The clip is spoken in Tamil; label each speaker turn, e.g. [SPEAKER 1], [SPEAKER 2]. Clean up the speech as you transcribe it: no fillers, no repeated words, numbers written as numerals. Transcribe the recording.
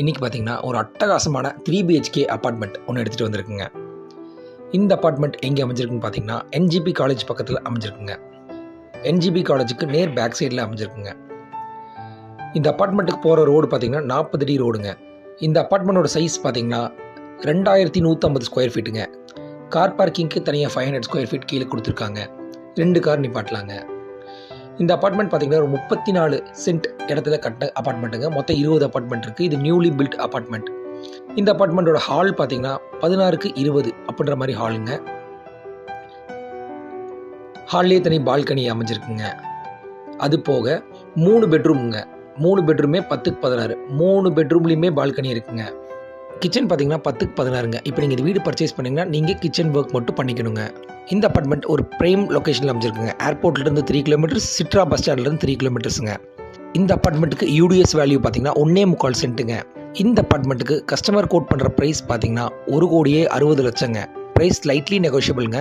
[SPEAKER 1] இன்றைக்கி பார்த்திங்கன்னா ஒரு அட்டகாசமான 3 BHK அப்பார்ட்மெண்ட் ஒன்று எடுத்துகிட்டு வந்திருக்குங்க. இந்த அப்பார்ட்மெண்ட் எங்கே அமைஞ்சிருக்குன்னு பார்த்தீங்கன்னா NGP காலேஜ் பக்கத்தில் அமைஞ்சிருக்குங்க. NGP காலேஜுக்கு நேர் பேக் சைடில் அமைஞ்சிருக்குங்க. இந்த அப்பார்ட்மெண்ட்டுக்கு போகிற ரோடு பார்த்திங்கன்னா 40 அடி ரோடுங்க. இந்த அப்பார்ட்மெண்ட்டோட சைஸ் பார்த்திங்கன்னா 2150 ஸ்கொயர் ஃபீட்டுங்க. கார் பார்க்கிங்க்கு தனியாக 500 ஸ்கொயர் ஃபீட் கீழே கொடுத்துருக்காங்க. 2 கார் நிப்பாட்டலாங்க. இந்த அப்பார்ட்மெண்ட் பார்த்திங்கன்னா ஒரு 34 சென்ட் இடத்துல கட்டின அப்பார்ட்மெண்ட்டுங்க. மொத்தம் 20 அப்பார்ட்மெண்ட் இருக்குது. இது நியூலி பில்ட் அப்பார்ட்மெண்ட். இந்த அப்பார்ட்மெண்ட்டோட ஹால் பார்த்திங்கன்னா 16க்கு 20 அப்படின்ற மாதிரி ஹாலுங்க. ஹால்லேயே தனி பால்கனி அமைஞ்சிருக்குங்க. அது போக 3 பெட்ரூமுங்க. 3 பெட்ரூமே 10க்கு 16. 3 பெட்ரூம்லேயுமே பால்கனி இருக்குங்க. கிச்சன் பார்த்தீங்கன்னா 10க்கு 16ங்க. இப்போ நீங்கள் இந்த வீடு பர்ச்சேஸ் பண்ணிங்கன்னா நீங்கள் கிச்சன் ஒர்க் மட்டும் பண்ணிக்கணுங்க. இந்த அப்பார்ட்மெண்ட் ஒரு ப்ரைம் லொக்கேஷனில் அமைஞ்சிருக்குங்க. ஏர்போர்ட்லேருந்து 3 கிலோமீட்டர்ஸ், சிட்ரா பஸ் ஸ்டாண்ட்லேருந்து 3 கிலோமீட்டர்ஸுங்க. இந்த அப்பார்ட்மெண்ட்டுக்கு UDS வேல்யூ பார்த்தீங்கன்னா 1.25 சென்ட்டுங்க. இந்த அப்பார்ட்மெண்ட்டுக்கு கஸ்டமர் கோட் பண்ணுற ப்ரைஸ் பார்த்தீங்கன்னா 1,60,60,00,000ங்க. Price lightly நெகோஷியபிள்ங்க.